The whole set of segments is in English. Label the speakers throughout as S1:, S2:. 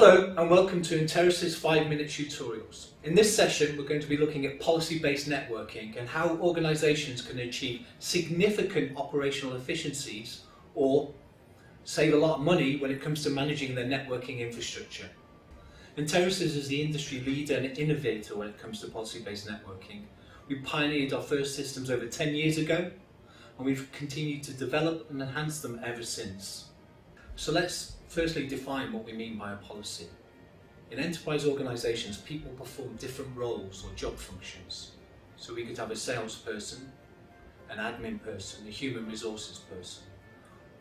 S1: Hello and welcome to Enterasys 5-minute tutorials. In this session we're going to be looking at policy-based networking and how organisations can achieve significant operational efficiencies or save a lot of money when it comes to managing their networking infrastructure. Enterasys is the industry leader and innovator when it comes to policy-based networking. We pioneered our first systems over 10 years ago and we've continued to develop and enhance them ever since. So let's firstly define what we mean by a policy. In enterprise organisations, people perform different roles or job functions. So we could have a salesperson, an admin person, a human resources person.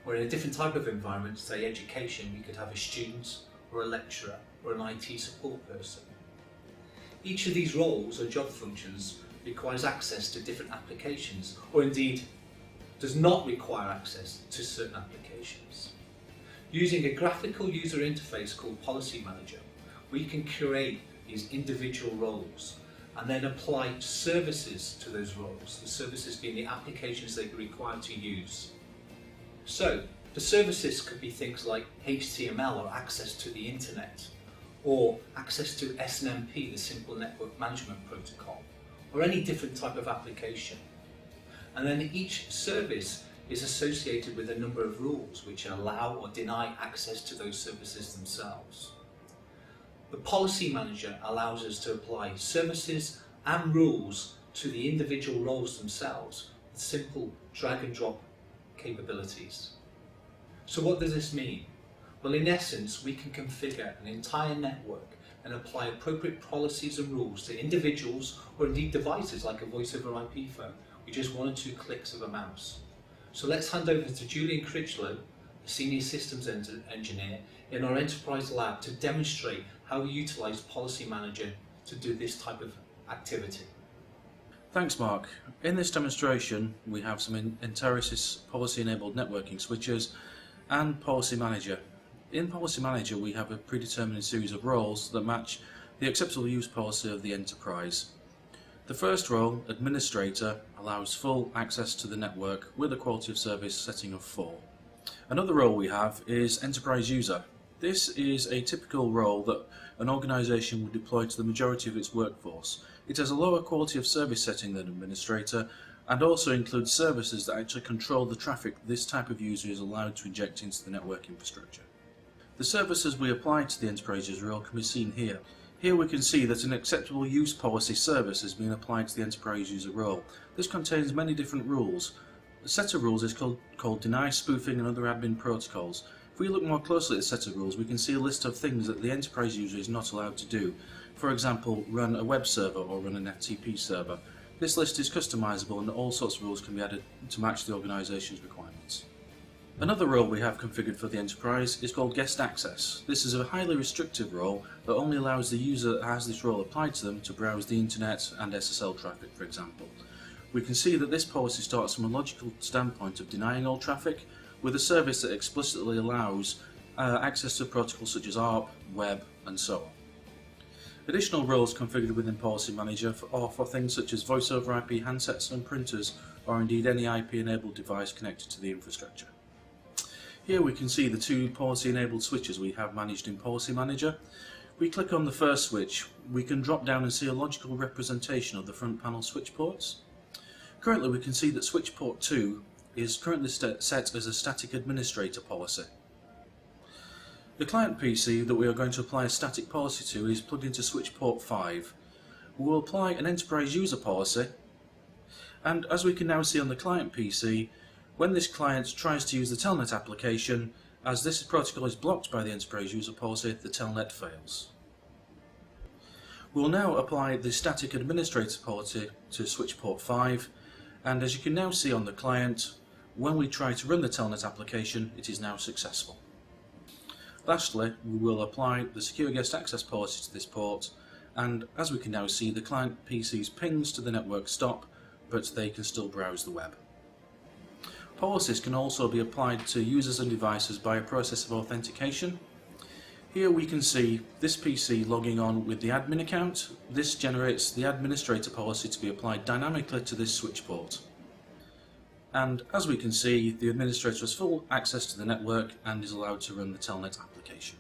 S1: Or in a different type of environment, say education, we could have a student or a lecturer or an IT support person. Each of these roles or job functions requires access to different applications, or indeed does not require access to certain applications. Using a graphical user interface called Policy Manager, we can create these individual roles and then apply services to those roles, the services being the applications they are required to use. So, the services could be things like HTML or access to the internet, or access to SNMP, the Simple Network Management Protocol, or any different type of application. And then each service is associated with a number of rules which allow or deny access to those services themselves. The Policy Manager allows us to apply services and rules to the individual roles themselves with simple drag and drop capabilities. So what does this mean? Well, in essence, we can configure an entire network and apply appropriate policies and rules to individuals or indeed devices like a voice over IP phone with just 1 or 2 clicks of a mouse. So let's hand over to Julian Critchlow, a Senior Systems Engineer in our Enterprise Lab, to demonstrate how we utilise Policy Manager to do this type of activity.
S2: Thanks Mark. In this demonstration we have some Enterasys policy-enabled networking switches and Policy Manager. In Policy Manager we have a predetermined series of roles that match the acceptable use policy of the enterprise. The first role, Administrator, allows full access to the network with a quality of service setting of 4. Another role we have is Enterprise User. This is a typical role that an organisation would deploy to the majority of its workforce. It has a lower quality of service setting than Administrator and also includes services that actually control the traffic this type of user is allowed to inject into the network infrastructure. The services we apply to the Enterprise User role can be seen here. Here we can see that an acceptable use policy service has been applied to the Enterprise User role. This contains many different rules. A set of rules is called Deny Spoofing and Other Admin Protocols. If we look more closely at the set of rules, we can see a list of things that the Enterprise User is not allowed to do. For example, run a web server or run an FTP server. This list is customizable and all sorts of rules can be added to match the organisation's requirements. Another role we have configured for the enterprise is called Guest Access. This is a highly restrictive role that only allows the user that has this role applied to them to browse the internet and SSL traffic, for example. We can see that this policy starts from a logical standpoint of denying all traffic with a service that explicitly allows access to protocols such as ARP, web and so on. Additional roles configured within Policy Manager are for things such as voice over IP handsets and printers, or indeed any IP enabled device connected to the infrastructure. Here we can see the 2 policy-enabled switches we have managed in Policy Manager. We click on the first switch, we can drop down and see a logical representation of the front panel switch ports. Currently we can see that switch port 2 is currently set as a static administrator policy. The client PC that we are going to apply a static policy to is plugged into switch port 5. We will apply an enterprise user policy, and as we can now see on the client PC, when this client tries to use the telnet application, as this protocol is blocked by the enterprise user policy, the telnet fails. We will now apply the static administrator policy to switch port 5, and as you can now see on the client, when we try to run the telnet application, it is now successful. Lastly, we will apply the secure guest access policy to this port, and as we can now see, the client PC's pings to the network stop, but they can still browse the web. Policies can also be applied to users and devices by a process of authentication. Here we can see this PC logging on with the admin account. This generates the administrator policy to be applied dynamically to this switch port. And as we can see, the administrator has full access to the network and is allowed to run the telnet application.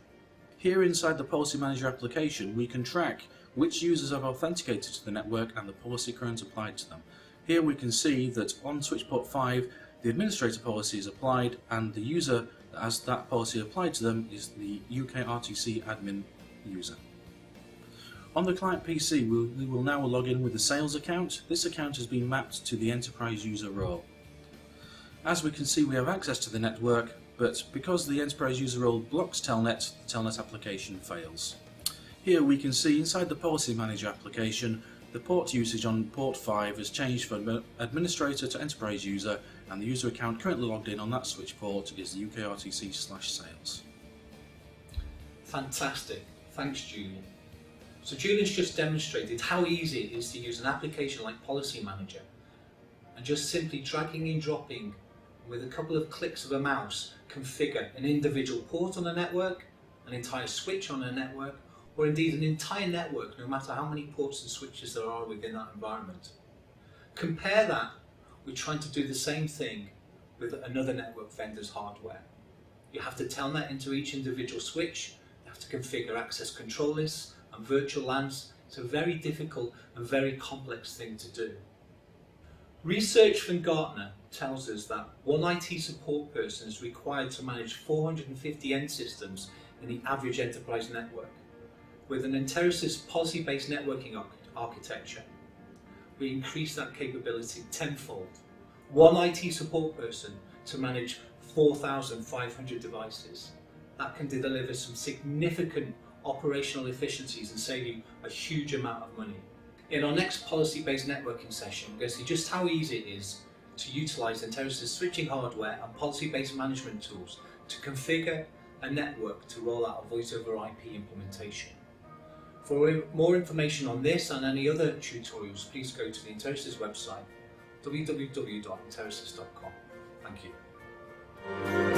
S2: Here inside the Policy Manager application, we can track which users have authenticated to the network and the policy currently applied to them. Here we can see that on switch port 5, the administrator policy is applied and the user that has that policy applied to them is the UK RTC admin user. On the client PC, we will now log in with the sales account. This account has been mapped to the enterprise user role. As we can see, we have access to the network, but because the enterprise user role blocks Telnet, the Telnet application fails. Here we can see inside the Policy Manager application, the port usage on port 5 has changed from administrator to enterprise user, and the user account currently logged in on that switch port is the UKRTC/sales.
S1: Fantastic, thanks Julian. So Julian's just demonstrated how easy it is to use an application like Policy Manager, and just simply dragging and dropping with a couple of clicks of a mouse configure an individual port on a network, an entire switch on a network, or indeed an entire network, no matter how many ports and switches there are within that environment. Compare that with trying to do the same thing with another network vendor's hardware. You have to telnet into each individual switch, you have to configure access control lists and virtual LANs. It's a very difficult and very complex thing to do. Research from Gartner tells us that one IT support person is required to manage 450 end systems in the average enterprise network. With an Enterasys policy-based networking architecture, we increase that capability tenfold. One IT support person to manage 4,500 devices. That can deliver some significant operational efficiencies and save you a huge amount of money. In our next policy-based networking session, we're going to see just how easy it is to utilize Enterasys switching hardware and policy-based management tools to configure a network to roll out a voice over IP implementation. For more information on this and any other tutorials, please go to the Enterasys website, www.enterasys.com. Thank you.